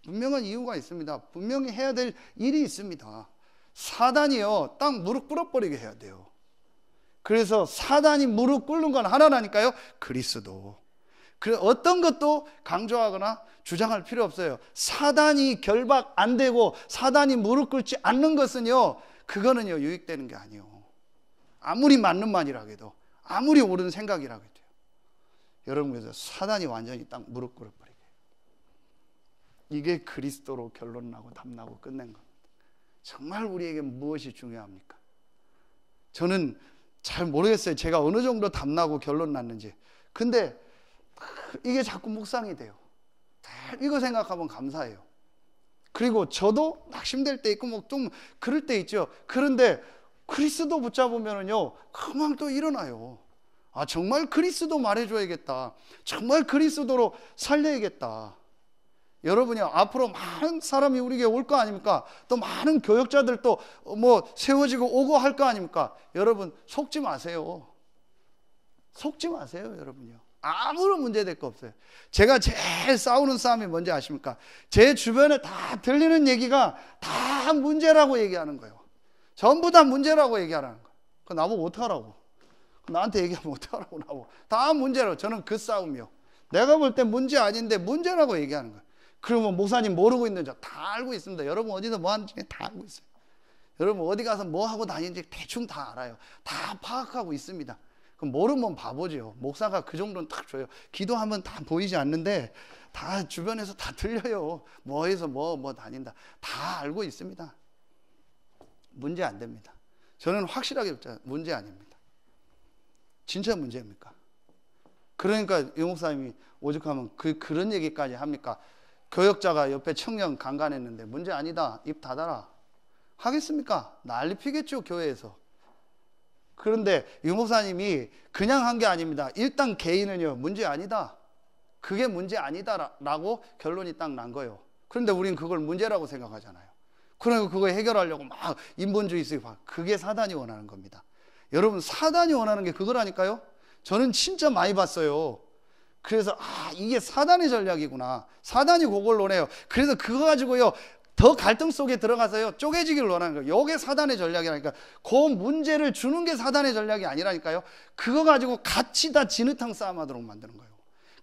분명한 이유가 있습니다. 분명히 해야 될 일이 있습니다. 사단이요, 딱 무릎 꿇어버리게 해야 돼요. 그래서 사단이 무릎 꿇는 건 하나라니까요. 그리스도. 그래서 어떤 것도 강조하거나 주장할 필요 없어요. 사단이 결박 안 되고 사단이 무릎 꿇지 않는 것은요, 그거는요, 유익되는 게 아니에요. 아무리 맞는 말이라 해도, 아무리 옳은 생각이라 해도. 여러분, 그래서 사단이 완전히 딱 무릎 꿇어버리게. 이게 그리스도로 결론 나고 답나고 끝낸 겁니다. 정말 우리에게 무엇이 중요합니까? 저는 잘 모르겠어요. 제가 어느 정도 답나고 결론 났는지. 근데 이게 자꾸 묵상이 돼요. 이거 생각하면 감사해요. 그리고 저도 낙심될 때 있고 뭐 좀 그럴 때 있죠. 그런데 그리스도 붙잡으면은요, 금방 또 일어나요. 아, 정말 그리스도 말해줘야겠다. 정말 그리스도로 살려야겠다. 여러분이 앞으로 많은 사람이 우리에게 올 거 아닙니까? 또 많은 교역자들 또 뭐 세워지고 오고 할 거 아닙니까? 여러분, 속지 마세요. 속지 마세요, 여러분요. 아무런 문제 될 거 없어요. 제가 제일 싸우는 싸움이 뭔지 아십니까? 제 주변에 다 들리는 얘기가 다 문제라고 얘기하는 거예요. 전부 다 문제라고 얘기하라는 거예요. 그 나보고 어떡하라고? 나한테 얘기하면 어떡하라고 나보고. 다 문제라고. 저는 그 싸움이요. 내가 볼 때 문제 아닌데 문제라고 얘기하는 거예요. 그러면 목사님 모르고 있는 줄 다 알고 있습니다. 여러분 어디서 뭐 하는지 다 알고 있어요. 여러분 어디 가서 뭐 하고 다니는지 대충 다 알아요. 다 파악하고 있습니다. 그럼 모르면 바보죠. 목사가 그 정도는 딱 줘요. 기도하면 다 보이지 않는데 다 주변에서 다 들려요. 뭐해서 뭐 다닌다. 다 알고 있습니다. 문제 안 됩니다. 저는 확실하게 문제 아닙니다. 진짜 문제입니까? 그러니까 유 목사님이 오죽하면 그런 얘기까지 합니까? 교역자가 옆에 청년 강간했는데 문제 아니다. 입 닫아라. 하겠습니까? 난리 피겠죠, 교회에서. 그런데 유 목사님이 그냥 한 게 아닙니다. 일단 개인은요, 문제 아니다. 그게 문제 아니다라고 결론이 딱 난 거예요. 그런데 우린 그걸 문제라고 생각하잖아요. 그러니까 그거 해결하려고 막 인본주의 쓰고, 그게 사단이 원하는 겁니다. 여러분, 사단이 원하는 게 그거라니까요. 저는 진짜 많이 봤어요. 그래서 이게 사단의 전략이구나. 사단이 그걸 원해요. 그래서 그거 가지고요, 더 갈등 속에 들어가서요, 쪼개지기를 원하는 거예요. 이게 사단의 전략이라니까. 그 문제를 주는 게 사단의 전략이 아니라니까요. 그거 가지고 같이 다 진흙탕 싸움하도록 만드는 거예요.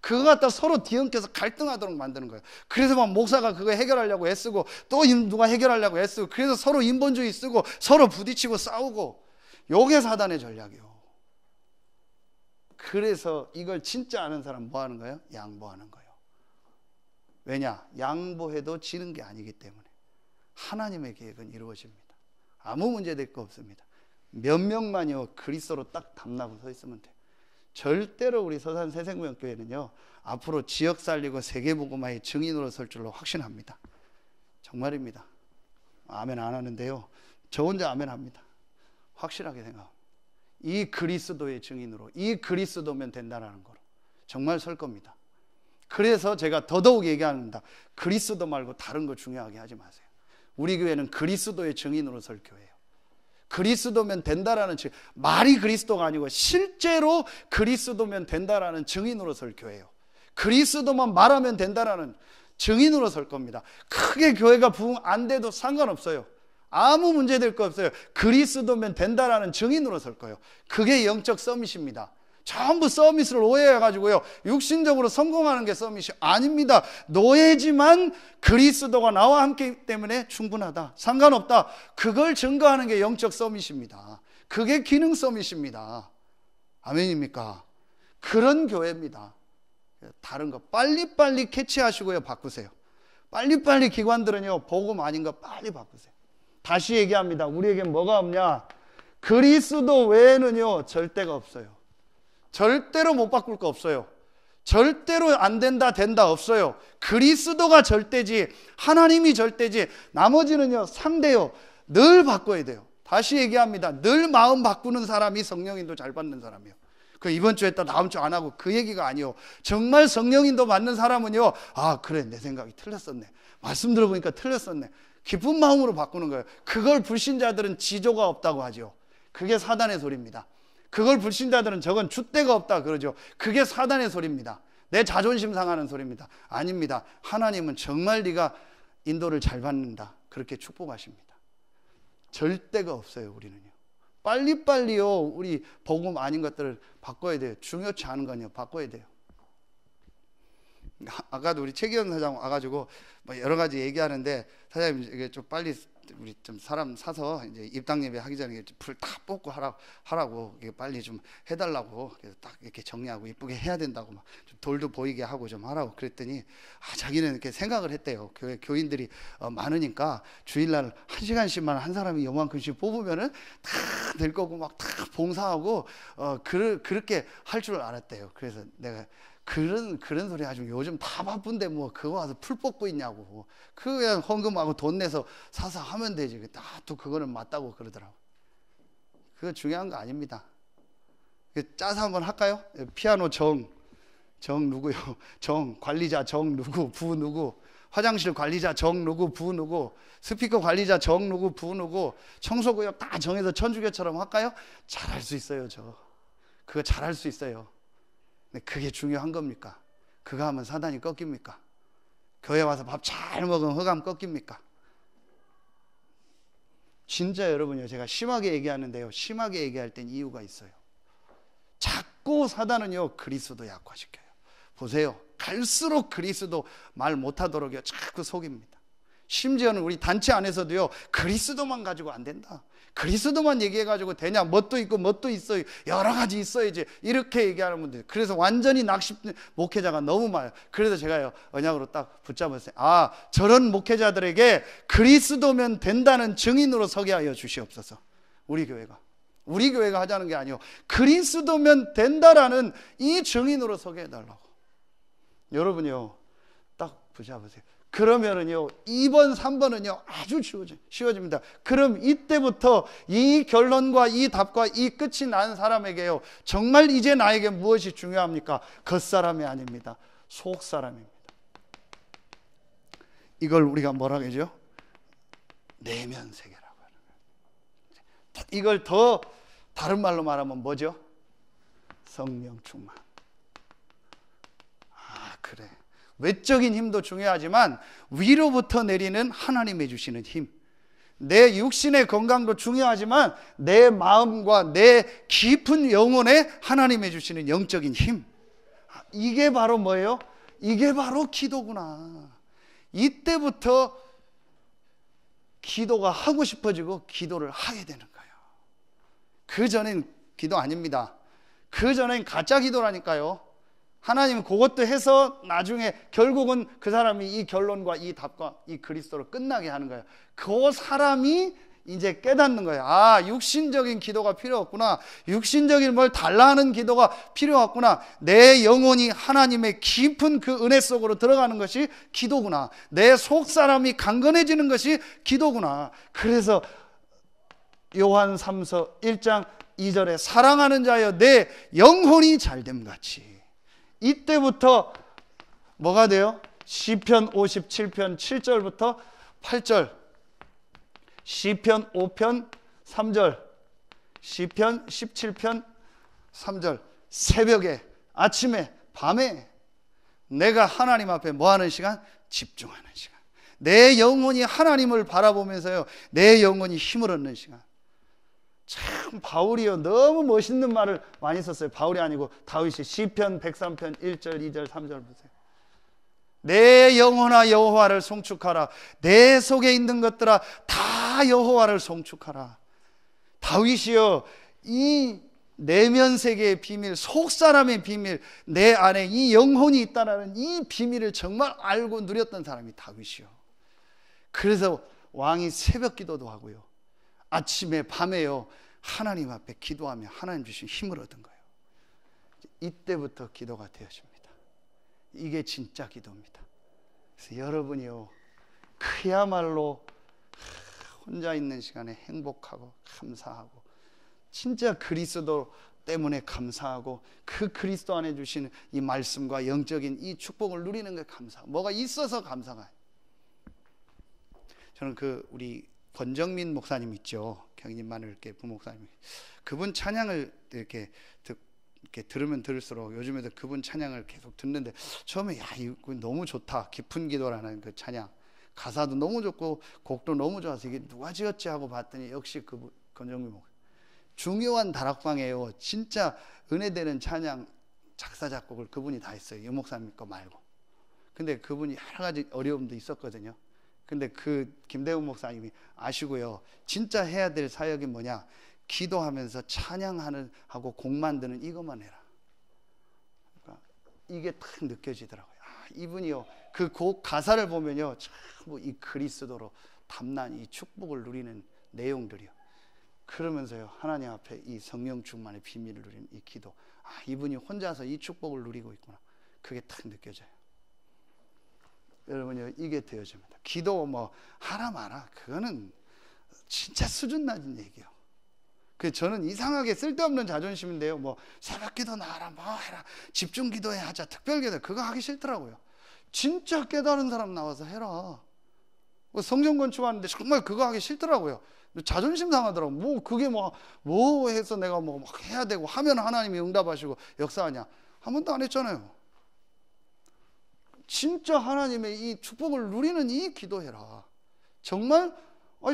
그거 갖다 서로 뒤엉켜서 갈등하도록 만드는 거예요. 그래서 막 목사가 그거 해결하려고 애쓰고, 또 누가 해결하려고 애쓰고, 그래서 서로 인본주의 쓰고 서로 부딪히고 싸우고. 요게 사단의 전략이에요. 그래서 이걸 진짜 아는 사람 뭐 하는 거예요? 양보하는 거예요. 왜냐? 양보해도 지는 게 아니기 때문에. 하나님의 계획은 이루어집니다. 아무 문제 될 거 없습니다. 몇 명만요, 그리스도로 딱 담나고 서 있으면 돼요. 절대로 우리 서산 새생명교회는요, 앞으로 지역 살리고 세계복음화의 증인으로 설 줄로 확신합니다. 정말입니다. 아멘 안 하는데요, 저 혼자 아멘 합니다. 확실하게 생각합니다. 이 그리스도의 증인으로, 이 그리스도면 된다라는 거로 정말 설 겁니다. 그래서 제가 더더욱 얘기합니다. 그리스도 말고 다른 거 중요하게 하지 마세요. 우리 교회는 그리스도의 증인으로 설 교회예요. 그리스도면 된다라는 증인, 말이 그리스도가 아니고 실제로 그리스도면 된다라는 증인으로 설 교회예요. 그리스도만 말하면 된다라는 증인으로 설 겁니다. 크게 교회가 부흥 안 돼도 상관없어요. 아무 문제 될 거 없어요. 그리스도면 된다라는 증인으로 설 거예요. 그게 영적 서밋입니다. 전부 서밋을 오해해가지고요, 육신적으로 성공하는 게 서밋이 아닙니다. 노예지만 그리스도가 나와 함께 있기 때문에 충분하다, 상관없다, 그걸 증거하는 게 영적 서밋입니다. 그게 기능 서밋입니다. 아멘입니까? 그런 교회입니다. 다른 거 빨리빨리 캐치하시고요, 바꾸세요. 빨리빨리 기관들은요, 복음 아닌 거 빨리 바꾸세요. 다시 얘기합니다. 우리에게 뭐가 없냐? 그리스도 외에는요, 절대가 없어요. 절대로 못 바꿀 거 없어요. 절대로 안 된다, 된다 없어요. 그리스도가 절대지, 하나님이 절대지, 나머지는요, 상대요. 늘 바꿔야 돼요. 다시 얘기합니다. 늘 마음 바꾸는 사람이 성령인도 잘 받는 사람이에요. 그 이번 주에 또 다음 주 안 하고 그 얘기가 아니요. 정말 성령인도 맞는 사람은요, 아 그래 내 생각이 틀렸었네, 말씀 들어보니까 틀렸었네, 기쁜 마음으로 바꾸는 거예요. 그걸 불신자들은 지조가 없다고 하죠. 그게 사단의 소리입니다. 그걸 불신자들은 저건 줏대가 없다 그러죠. 그게 사단의 소리입니다. 내 자존심 상하는 소리입니다. 아닙니다. 하나님은 정말 네가 인도를 잘 받는다, 그렇게 축복하십니다. 절대가 없어요. 우리는요, 빨리빨리요 우리 복음 아닌 것들을 바꿔야 돼요. 중요치 않은 건요 바꿔야 돼요. 아까도 우리 최기현 사장 와가지고 뭐 여러 가지 얘기하는데, 사장님 이게 좀 빨리 우리 좀 사람 사서 이제 입당 예배 하기 전에 불 다 뽑고 하라고 이게 빨리 좀 해달라고, 그래서 딱 이렇게 정리하고 이쁘게 해야 된다고 막 좀 돌도 보이게 하고 좀 하라고 그랬더니, 자기는 이렇게 생각을 했대요. 교회 교인들이 많으니까 주일날 1시간씩만 한 사람이 요만큼씩 뽑으면은 다 될 거고 막 다 봉사하고 그렇게 할 줄 알았대요. 그래서 내가 그런 소리 하지, 요즘 다 바쁜데 뭐 그거 와서 풀 뽑고 있냐고, 그냥 헌금하고 돈 내서 사서 하면 되지, 또 그거는 맞다고 그러더라고. 그거 중요한 거 아닙니다. 짜서 한번 할까요? 피아노 정 누구요? 정 관리자 정 누구, 부 누구, 화장실 관리자 정 누구, 부 누구, 스피커 관리자 정 누구, 부 누구, 청소구역 다 정해서 천주교처럼 할까요? 잘할 수 있어요. 그거 잘할 수 있어요. 근데 그게 중요한 겁니까? 그거 하면 사단이 꺾입니까? 교회 와서 밥 잘 먹으면 흑암 꺾입니까? 진짜 여러분요, 제가 심하게 얘기하는데요, 심하게 얘기할 땐 이유가 있어요. 자꾸 사단은요 그리스도 약화시켜요. 보세요, 갈수록 그리스도 말 못하도록요 자꾸 속입니다. 심지어는 우리 단체 안에서도요, 그리스도만 가지고 안 된다, 그리스도만 얘기해가지고 되냐, 뭣도 있고 뭣도 있어요, 여러 가지 있어야지, 이렇게 얘기하는 분들. 그래서 완전히 낙심 목회자가 너무 많아요. 그래서 제가요 언약으로 딱 붙잡았어요. 저런 목회자들에게 그리스도면 된다는 증인으로 서게 하여 주시옵소서. 우리 교회가 하자는 게 아니요, 그리스도면 된다라는 이 증인으로 서게 해달라고. 여러분요 딱 붙잡으세요. 그러면은요 2번 3번은요 아주 쉬워집니다. 그럼 이때부터 이 결론과 이 답과 이 끝이 난 사람에게요, 정말 이제 나에게 무엇이 중요합니까? 겉사람이 아닙니다. 속사람입니다. 이걸 우리가 뭐라 그러죠? 내면 세계라고 하는 거예요. 이걸 더 다른 말로 말하면 뭐죠? 성령 충만. 그래, 외적인 힘도 중요하지만 위로부터 내리는 하나님이 주시는 힘, 내 육신의 건강도 중요하지만 내 마음과 내 깊은 영혼에 하나님이 주시는 영적인 힘, 이게 바로 뭐예요? 이게 바로 기도구나. 이때부터 기도가 하고 싶어지고 기도를 하게 되는 거예요. 그 전엔 기도 아닙니다. 그 전엔 가짜 기도라니까요. 하나님은 그것도 해서 나중에 결국은 그 사람이 이 결론과 이 답과 이 그리스도로 끝나게 하는 거예요. 그 사람이 이제 깨닫는 거예요. 육신적인 기도가 필요 없구나, 육신적인 뭘 달라 하는 기도가 필요 없구나, 내 영혼이 하나님의 깊은 그 은혜 속으로 들어가는 것이 기도구나, 내 속사람이 강건해지는 것이 기도구나. 그래서 요한 3서 1장 2절에 사랑하는 자여 내 영혼이 잘됨 같이, 이때부터 뭐가 돼요? 시편 57편 7절부터 8절, 시편 5편 3절, 시편 17편 3절, 새벽에, 아침에, 밤에 내가 하나님 앞에 뭐하는 시간? 집중하는 시간. 내 영혼이 하나님을 바라보면서요 내 영혼이 힘을 얻는 시간. 참 바울이요 너무 멋있는 말을 많이 썼어요. 바울이 아니고 다윗이 시편 103편 1절 2절 3절 보세요. 내 영혼아 여호와를 송축하라, 내 속에 있는 것들아 다 여호와를 송축하라. 다윗이요 이 내면 세계의 비밀, 속사람의 비밀, 내 안에 이 영혼이 있다는 이 비밀을 정말 알고 누렸던 사람이 다윗이요. 그래서 왕이 새벽 기도도 하고요 아침에 밤에요 하나님 앞에 기도하며 하나님 주신 힘을 얻은 거예요. 이때부터 기도가 되어집니다. 이게 진짜 기도입니다. 그래서 여러분이요 그야말로 혼자 있는 시간에 행복하고 감사하고 진짜 그리스도 때문에 감사하고 그 그리스도 안에 주신 이 말씀과 영적인 이 축복을 누리는 게 감사하고 뭐가 있어서 감사가. 저는 우리 권정민 목사님 있죠. 경림 마늘교회 부목사님. 그분 찬양을 이렇게 들으면 들을수록 요즘에도 그분 찬양을 계속 듣는데 처음에 야 이거 너무 좋다. 깊은 기도라는 그 찬양. 가사도 너무 좋고 곡도 너무 좋아서 이게 누가 지었지 하고 봤더니 역시 그 권정민 목사. 중요한 다락방이에요. 진짜 은혜되는 찬양 작사 작곡을 그분이 다 했어요. 유 목사님 거 말고. 근데 그분이 여러 가지 어려움도 있었거든요. 근데 김대훈 목사님이 아시고요. 진짜 해야 될 사역이 뭐냐? 기도하면서 찬양하는 하고 곡 만드는 이것만 해라. 그러니까 이게 딱 느껴지더라고요. 이분이요. 그 곡 가사를 보면요. 참 이 그리스도로 담난 이 축복을 누리는 내용들이요. 그러면서요. 하나님 앞에 이 성령 충만의 비밀을 누리는 이 기도. 이분이 혼자서 이 축복을 누리고 있구나. 그게 딱 느껴져요. 여러분요. 이게 되어집니다. 기도 뭐 하라 마라. 그거는 진짜 수준 낮은 얘기예요. 저는 이상하게 쓸데없는 자존심인데요. 뭐 새벽기도 나와라 뭐 해라 집중 기도해 하자 특별기도 그거 하기 싫더라고요. 진짜 깨달은 사람 나와서 해라. 성전 건축하는데 정말 그거 하기 싫더라고요. 자존심 상하더라고요. 뭐 그게 뭐 해서 내가 뭐 막 해야 되고 하면 하나님이 응답하시고 역사하냐. 한 번도 안 했잖아요. 진짜 하나님의 이 축복을 누리는 이 기도해라. 정말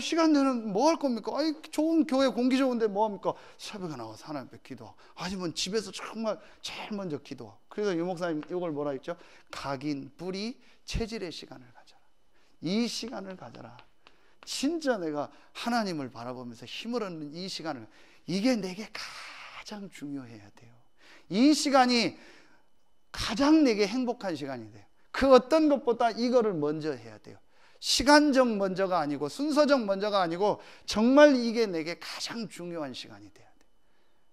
시간 되는 뭐 할 겁니까? 좋은 교회 공기 좋은데 뭐 합니까? 새벽에 나와서 하나님 앞에 기도하고 아니면 집에서 정말 제일 먼저 기도하고. 그래서 유 목사님 이걸 뭐라 했죠? 각인, 뿌리, 체질의 시간을 가져라. 이 시간을 가져라. 진짜 내가 하나님을 바라보면서 힘을 얻는 이 시간을, 이게 내게 가장 중요해야 돼요. 이 시간이 가장 내게 행복한 시간이 돼요. 그 어떤 것보다 이거를 먼저 해야 돼요. 시간적 먼저가 아니고 순서적 먼저가 아니고 정말 이게 내게 가장 중요한 시간이 돼야 돼요.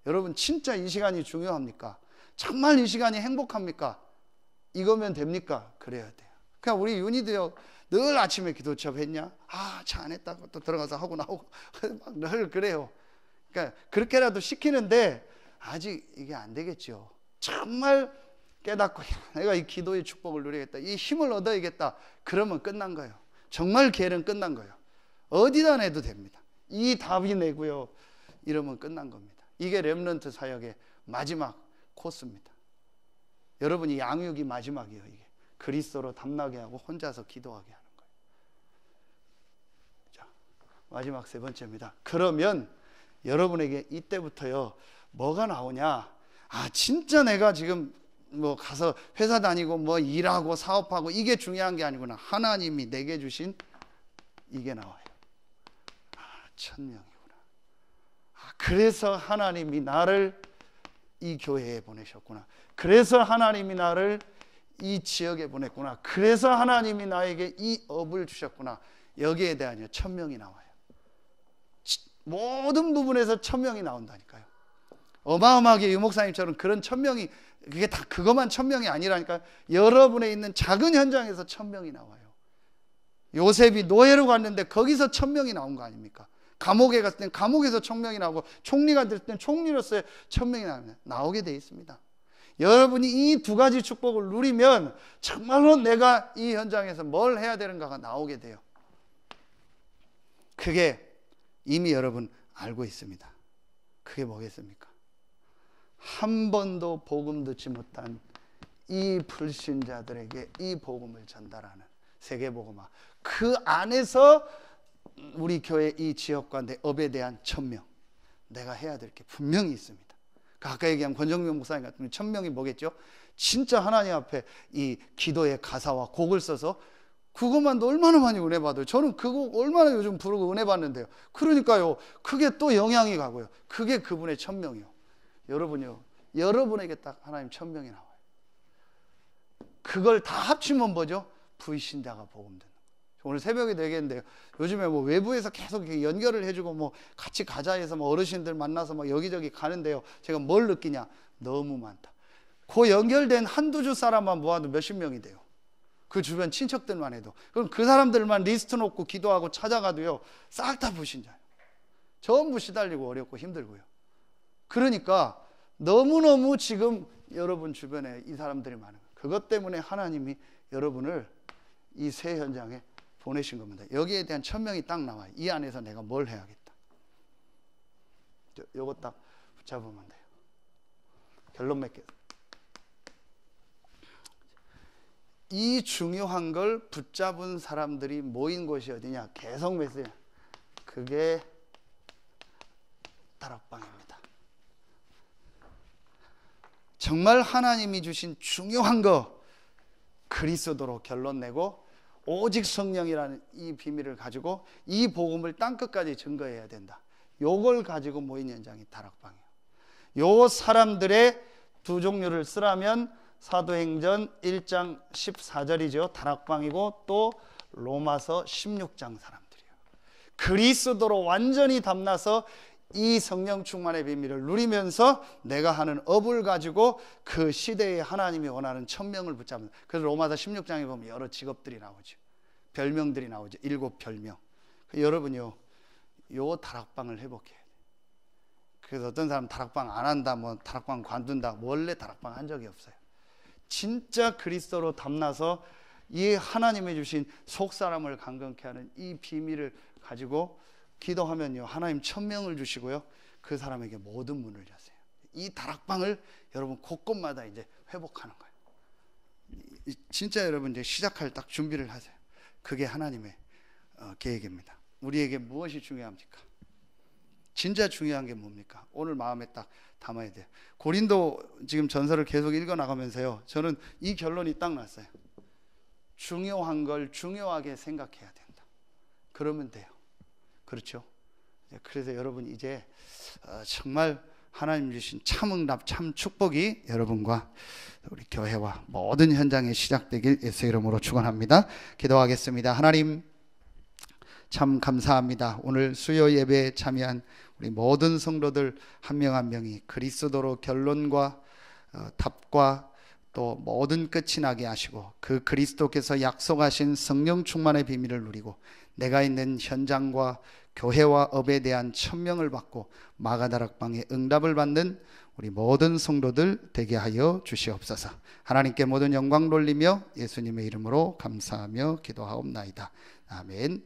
여러분 진짜 이 시간이 중요합니까? 정말 이 시간이 행복합니까? 이거면 됩니까? 그래야 돼요. 그냥 우리 윤희도요 늘 아침에 기도 취업했냐? 차 안 했다고 또 들어가서 하고 나오고 늘 그래요. 그러니까 그렇게라도 시키는데 아직 이게 안 되겠죠. 정말 깨닫고 내가 이 기도의 축복을 누리겠다, 이 힘을 얻어야겠다, 그러면 끝난 거예요. 정말 계획은 끝난 거예요. 어디다 내도 됩니다. 이 답이 내고요 이러면 끝난 겁니다. 이게 렘넌트 사역의 마지막 코스입니다. 여러분이 양육이 마지막이에요. 이게 그리스도로 담나게 하고 혼자서 기도하게 하는 거예요. 자, 마지막 세 번째입니다. 그러면 여러분에게 이때부터요 뭐가 나오냐? 진짜 내가 지금 뭐 가서 회사 다니고 뭐 일하고 사업하고 이게 중요한 게 아니구나. 하나님이 내게 주신 이게 나와요. 천명이구나. 그래서 하나님이 나를 이 교회에 보내셨구나. 그래서 하나님이 나를 이 지역에 보냈구나. 그래서 하나님이 나에게 이 업을 주셨구나. 여기에 대한 천명이 나와요. 모든 부분에서 천명이 나온다니까요. 어마어마하게 유 목사님처럼 그런 천명이, 그게 다 그것만 천명이 아니라니까. 여러분에 있는 작은 현장에서 천명이 나와요. 요셉이 노예로 갔는데 거기서 천명이 나온 거 아닙니까? 감옥에 갔을 땐 감옥에서 천명이 나오고, 총리가 될 땐 총리로서의 천명이 나오게 돼 있습니다. 여러분이 이 두 가지 축복을 누리면 정말로 내가 이 현장에서 뭘 해야 되는가가 나오게 돼요. 그게 이미 여러분 알고 있습니다. 그게 뭐겠습니까? 한 번도 복음 듣지 못한 이 불신자들에게 이 복음을 전달하는 세계복음화, 그 안에서 우리 교회 이 지역과 내 업에 대한 천명, 내가 해야 될 게 분명히 있습니다. 아까 얘기한 권정명 목사님 같은 천명이 뭐겠죠? 진짜 하나님 앞에 이 기도의 가사와 곡을 써서 그것만도 얼마나 많이 은혜 받아요. 저는 그 곡 얼마나 요즘 부르고 은혜 받는데요. 그러니까요, 그게 또 영향이 가고요. 그게 그분의 천명이요. 여러분요, 여러분에게 딱 하나님 천명이 나와요. 그걸 다 합치면 뭐죠? 불신자가 복음 듣는. 오늘 새벽에도 얘기했는데요. 요즘에 뭐 외부에서 계속 연결을 해주고 뭐 같이 가자 해서 뭐 어르신들 만나서 뭐 여기저기 가는데요. 제가 뭘 느끼냐? 너무 많다. 그 연결된 한두 주 사람만 모아도 몇십 명이 돼요. 그 주변 친척들만 해도. 그럼 그 사람들만 리스트 놓고 기도하고 찾아가도요, 싹 다 불신자예요. 전부 시달리고 어렵고 힘들고요. 그러니까 너무너무 지금 여러분 주변에 이 사람들이 많은 거예요. 그것 때문에 하나님이 여러분을 이 새 현장에 보내신 겁니다. 여기에 대한 천명이 딱 나와요. 이 안에서 내가 뭘 해야겠다. 요거 딱 붙잡으면 돼요. 결론 맺겠습니다. 이 중요한 걸 붙잡은 사람들이 모인 곳이 어디냐? 계속 메시지. 그게 다락방입니다. 정말 하나님이 주신 중요한 거 그리스도로 결론 내고 오직 성령이라는 이 비밀을 가지고 이 복음을 땅끝까지 증거해야 된다. 요걸 가지고 모인 현장이 다락방이에요. 요 사람들의 두 종류를 쓰라면 사도행전 1장 14절이죠. 다락방이고 또 로마서 16장 사람들이에요. 그리스도로 완전히 담나서 이 성령 충만의 비밀을 누리면서 내가 하는 업을 가지고 그 시대에 하나님이 원하는 천명을 붙잡는. 그래서 로마서 16장에 보면 여러 직업들이 나오죠. 별명들이 나오죠. 7별명. 여러분요, 요 다락방을 회복해야 돼요. 그래서 어떤 사람 다락방 안 한다, 뭐 다락방 관둔다. 원래 다락방 한 적이 없어요. 진짜 그리스도로 담나서 이 하나님이 주신 속사람을 강건케 하는 이 비밀을 가지고 기도하면요, 하나님 천명을 주시고요, 그 사람에게 모든 문을 여세요. 이 다락방을 여러분 곳곳마다 이제 회복하는 거예요. 진짜 여러분 이제 시작할 딱 준비를 하세요. 그게 하나님의 계획입니다. 우리에게 무엇이 중요합니까? 진짜 중요한 게 뭡니까? 오늘 마음에 딱 담아야 돼요. 고린도 지금 전서를 계속 읽어 나가면서요, 저는 이 결론이 딱 났어요. 중요한 걸 중요하게 생각해야 된다. 그러면 돼요. 그렇죠? 그래서 여러분 이제 정말 하나님 주신 참 응답, 참 축복이 여러분과 우리 교회와 모든 현장에 시작되길 예수의 이름으로 축원합니다. 기도하겠습니다. 하나님 참 감사합니다. 오늘 수요 예배에 참여한 우리 모든 성도들 한 명 한 명이 그리스도로 결론과 답과 또 모든 끝이 나게 하시고 그 그리스도께서 약속하신 성령 충만의 비밀을 누리고 내가 있는 현장과 교회와 업에 대한 천명을 받고 마가다락방의 응답을 받는 우리 모든 성도들 되게 하여 주시옵소서. 하나님께 모든 영광 돌리며 예수님의 이름으로 감사하며 기도하옵나이다. 아멘.